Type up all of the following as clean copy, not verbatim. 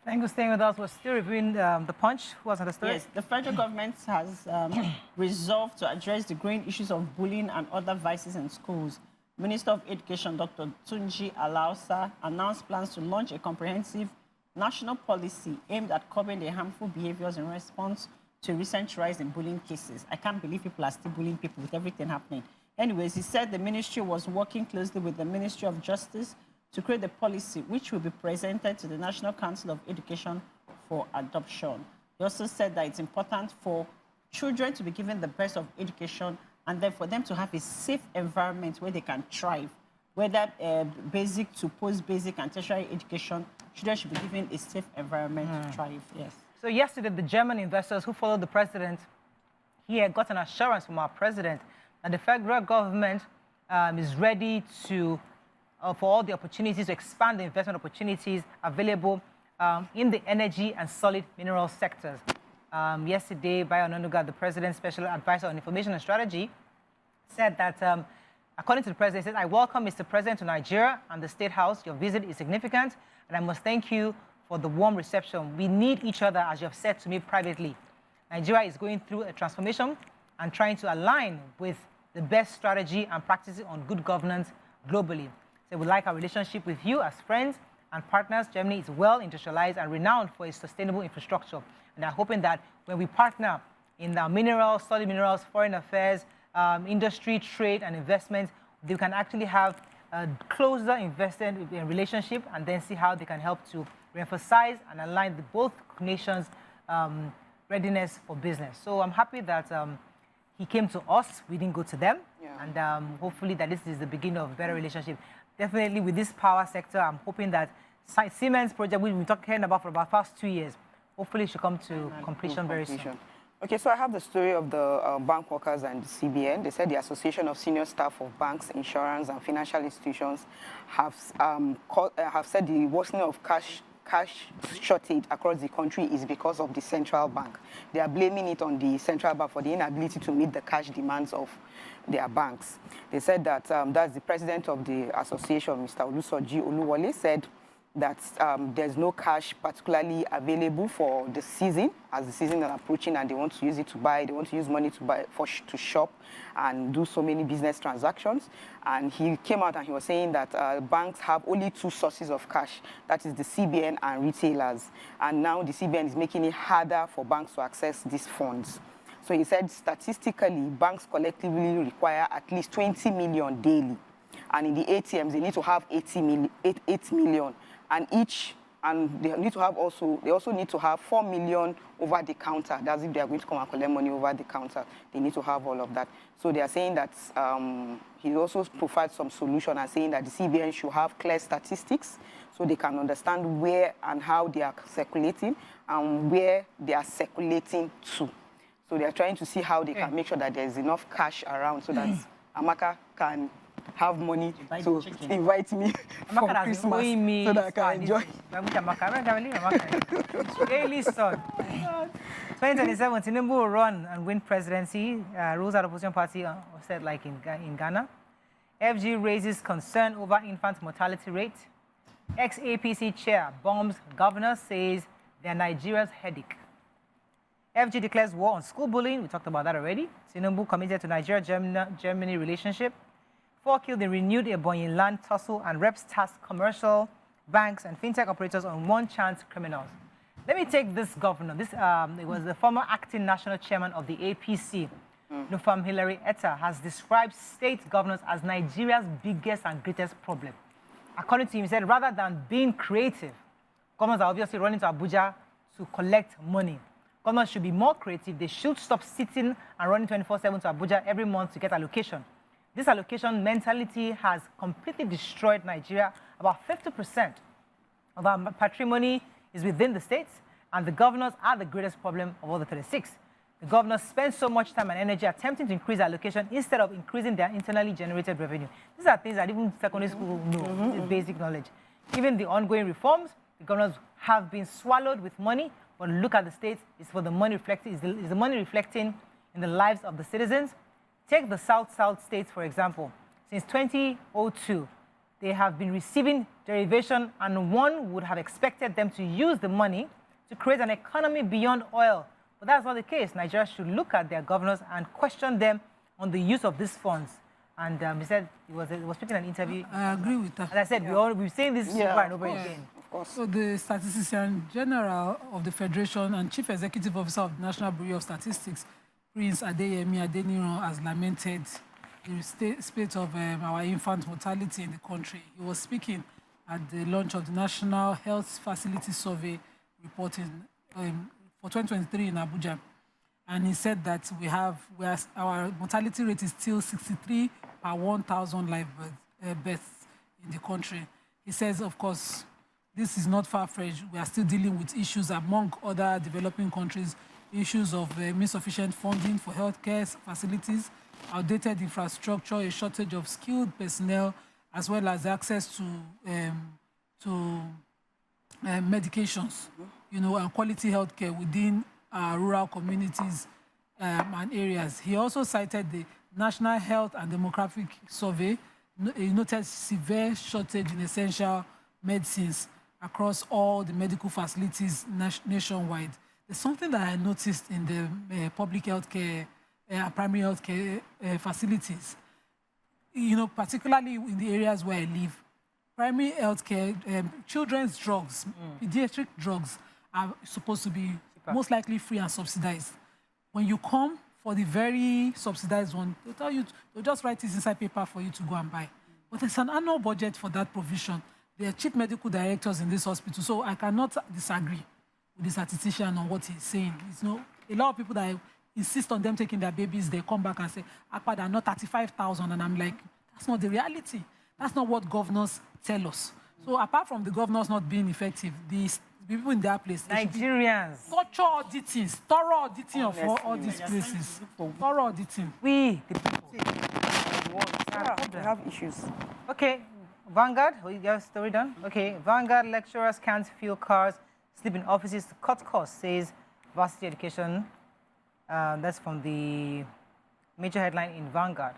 Thank you for staying with us. We're still reviewing the punch. Who was on the story? Yes, the federal government has resolved to address the growing issues of bullying and other vices in schools. Minister of Education, Dr. Tunji Alausa, announced plans to launch a comprehensive national policy aimed at curbing the harmful behaviors in response to recent rise in bullying cases. I can't believe people are still bullying people with everything happening. Anyways, he said the ministry was working closely with the Ministry of Justice to create the policy, which will be presented to the National Council of Education for adoption. He also said that it's important for children to be given the best of education and then for them to have a safe environment where they can thrive. Whether basic to post-basic and tertiary education, children should be given a safe environment to thrive. Yes. So yesterday, the German investors who followed the president here got an assurance from our president that the federal government is ready to for all the opportunities to expand the investment opportunities available in the energy and solid mineral sectors. Yesterday, Bayo Onanuga, the president's special advisor on information and strategy, said that, according to the president, he said, I welcome Mr. President to Nigeria and the State House. Your visit is significant, and I must thank you for the warm reception. We need each other, as you have said to me privately. Nigeria is going through a transformation and trying to align with the best strategy and practices on good governance globally. So we like our relationship with you as friends and partners. Germany is well industrialized and renowned for its sustainable infrastructure. And I'm hoping that when we partner in the minerals, solid minerals, foreign affairs, industry, trade, and investment, they can actually have a closer investment relationship and then see how they can help to reemphasize and align both nations' readiness for business. So I'm happy that he came to us. We didn't go to them. Yeah. And hopefully that this is the beginning of a better relationship. Definitely with this power sector, I'm hoping that Siemens project we've been talking about for about the past 2 years, hopefully should come to completion very soon. Okay, so I have the story of the bank workers and the CBN. They said the Association of Senior Staff of Banks, Insurance and Financial Institutions have said the worsening of cash shortage across the country is because of the central bank. They are blaming it on the central bank for the inability to meet the cash demands of their banks. They said that that's the president of the association, Mr. Olusoji Oluwole, said that there's no cash particularly available for the season, as the season is approaching, and they want to use it to buy, they want to use money to buy, to shop and do so many business transactions. And he came out and he was saying that banks have only two sources of cash, that is the CBN and retailers. And now the CBN is making it harder for banks to access these funds. So he said statistically, banks collectively require at least 20 million daily. And in the ATMs, they need to have 8 million. And they also need to have 4 million over the counter. That's if they are going to come and collect money over the counter. They need to have all of that. So they are saying that he also provides some solution and saying that the CBN should have clear statistics so they can understand where and how they are circulating and where they are circulating to. So they are trying to see how they can make sure that there is enough cash around so that Amaka can have money to invite me for Christmas so that I can enjoy. 2027, Tinubu will run and win presidency. Rules out opposition party said like in Ghana. FG raises concern over infant mortality rate. Ex-APC chair bombs governor, says they're Nigeria's headache. FG declares war on school bullying. We talked about that already. Tinubu committed to Nigeria-Germany relationship. 4 killed in renewed Ebonyi land tussle, and reps tasked commercial banks and fintech operators on one-chance criminals. Let me take this governor. It was the former acting national chairman of the APC, Nufam Hilary Etta, has described state governors as Nigeria's biggest and greatest problem. According to him, he said, rather than being creative, governors are obviously running to Abuja to collect money. Governors should be more creative. They should stop sitting and running 24/7 to Abuja every month to get allocation. This allocation mentality has completely destroyed Nigeria. About 50% of our patrimony is within the states, and the governors are the greatest problem of all the 36. The governors spend so much time and energy attempting to increase allocation instead of increasing their internally generated revenue. These are things that even secondary school know. This is basic knowledge. Even the ongoing reforms, the governors have been swallowed with money, but look at the states, it's for the money reflecting, is the money reflecting in the lives of the citizens? Take the South states, for example. Since 2002, they have been receiving derivation, and one would have expected them to use the money to create an economy beyond oil. But that's not the case. Nigeria should look at their governors and question them on the use of these funds. And he said he was speaking in an interview. I agree with that. As I said, we've seen this over and over again. Of course. So the Statistician General of the Federation and Chief Executive Officer of the National Bureau of Statistics, Prince Adeyemi Adeniran, has lamented the state of our infant mortality in the country. He was speaking at the launch of the National Health Facility Survey reporting for 2023 in Abuja. And he said that our mortality rate is still 63 per 1,000 live births in the country. He says, of course, this is not far-fetched. We are still dealing with issues among other developing countries, issues of insufficient funding for healthcare facilities, outdated infrastructure, a shortage of skilled personnel, as well as access to medications, and quality healthcare within rural communities and areas. He also cited the National Health and Demographic Survey. He noted severe shortage in essential medicines across all the medical facilities nationwide. There's something that I noticed in the public healthcare, primary healthcare facilities, particularly in the areas where I live. Primary healthcare, children's drugs, pediatric drugs are supposed to be most likely free and subsidized. When you come for the very subsidized one, they'll tell you, they'll just write this inside paper for you to go and buy. But there's an annual budget for that provision. There are chief medical directors in this hospital, so I cannot disagree with the statistician on what he's saying. A lot of people that insist on them taking their babies, they come back and say, Akpa, they're not 35,000. And I'm like, that's not the reality. That's not what governors tell us. So apart from the governors not being effective, the people in their place, Nigerians. Thorough auditing of all these places. Thorough auditing. We, the people. We have issues. Okay, Vanguard, we got a story done? Okay, Vanguard lecturers can't fuel cars, sleep in offices to cut costs, says Varsity Education. That's from the major headline in Vanguard.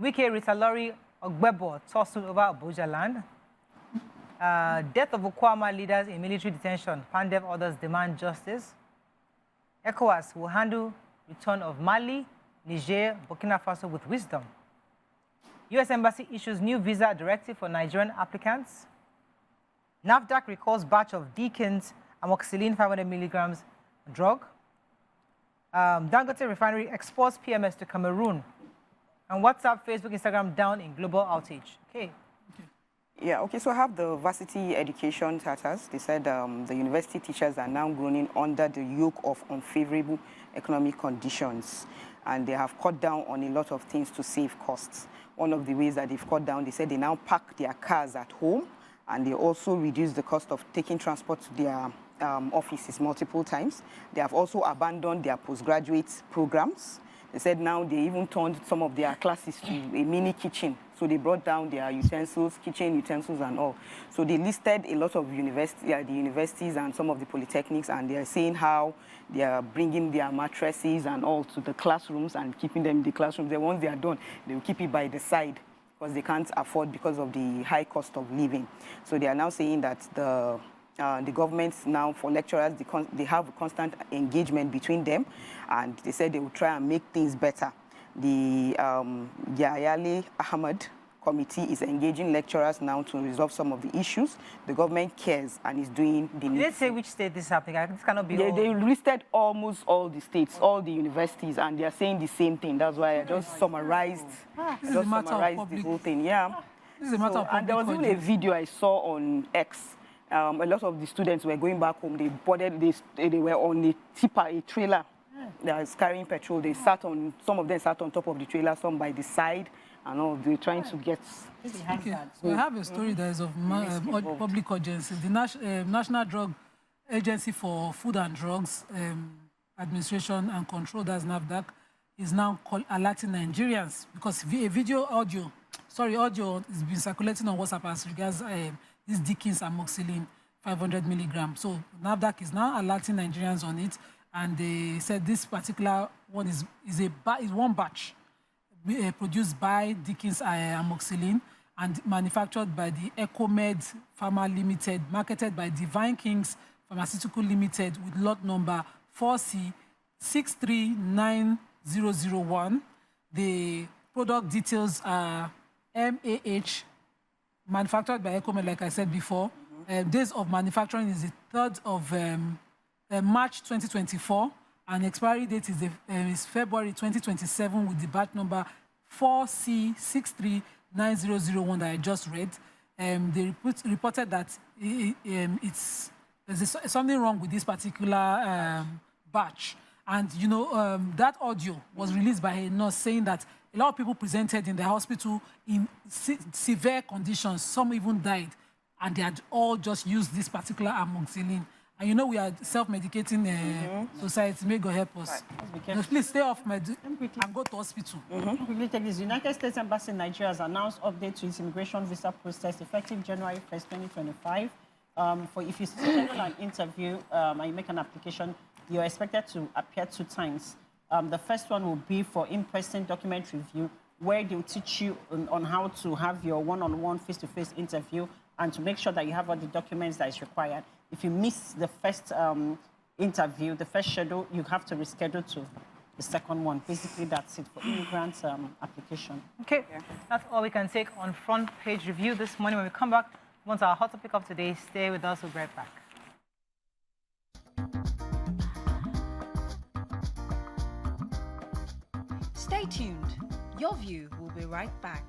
Wike Ritalori Ogbebo tussle over Abuja land. Death of Okwama leaders in military detention. Pandev orders demand justice. ECOWAS will handle return of Mali, Niger, Burkina Faso with wisdom. U.S. Embassy issues new visa directive for Nigerian applicants. NAFDAC recalls batch of Deekins Amoxicillin 500 milligrams drug. Dangote Refinery exports PMS to Cameroon. And WhatsApp, Facebook, Instagram down in global outage. Okay. Yeah, okay, so I have the varsity education status. They said the university teachers are now groaning under the yoke of unfavorable economic conditions, and they have cut down on a lot of things to save costs. One of the ways that they've cut down, they said they now park their cars at home, and they also reduce the cost of taking transport to their offices multiple times. They have also abandoned their postgraduate programs. They said now they even turned some of their classes to a mini kitchen. So they brought down their utensils, kitchen utensils and all. So they listed a lot of the universities and some of the polytechnics, and they are saying how they are bringing their mattresses and all to the classrooms and keeping them in the classrooms. Then once they are done, they will keep it by the side because they can't afford because of the high cost of living. So they are now saying that the government now, for lecturers, they have a constant engagement between them, and they said they will try and make things better. The Yayale Ahmed committee is engaging lecturers now to resolve some of the issues. The government cares and is doing the needful. Let's say which state this is happening. This cannot be. They listed almost all the states, all the universities, and they are saying the same thing. That's why I just summarized. The whole thing. Yeah. This is a matter of public. And there was even a video I saw on X. A lot of the students were going back home. They boarded this. They were on a tipper, a trailer. They was carrying petrol. They sat on. Some of them sat on top of the trailer. Some by the side, and all. They're trying to get. Okay. So I have a story that is of public urgency. The National Drug Agency for Food and Drugs Administration and Control, that's NAFDAC, is now alerting Nigerians because audio has been circulating on WhatsApp as regards this Deekins Amoxicillin 500 milligrams. So NAFDAC is now alerting Nigerians on it, and they said this particular one is one batch produced by Deekins Amoxicillin, and manufactured by the Ecomed Pharma Limited, marketed by DevineKings Pharmaceutical Ltd with lot number 4C639001. The product details are MAH, manufactured by Ecomed, like I said before. Days of manufacturing is the 3rd of March 2024, and expiry date is February 2027 with the batch number 4C639001 that I just read. They reported that there's something wrong with this particular batch. And, you know, that audio was released by a nurse saying that a lot of people presented in the hospital in severe conditions. Some even died, and they had all just used this particular amoxicillin. And you know, we are self-medicating society. May God help us. Right. No, please stay off and go to hospital. Quickly take this. United States Embassy in Nigeria has announced update to its immigration visa process effective January 1st, 2025. For if you schedule an interview and you make an application, you're expected to appear 2 times. The first one will be for in-person document review, where they'll teach you on how to have your one-on-one, face-to-face interview and to make sure that you have all the documents that is required. If you miss the first interview, the first schedule, you have to reschedule to the second one. Basically, that's it for immigrants application. Okay, that's all we can take on front page review this morning. When we come back, once our hot topic of today, stay with us. We'll be right back. Stay tuned. Your View will be right back.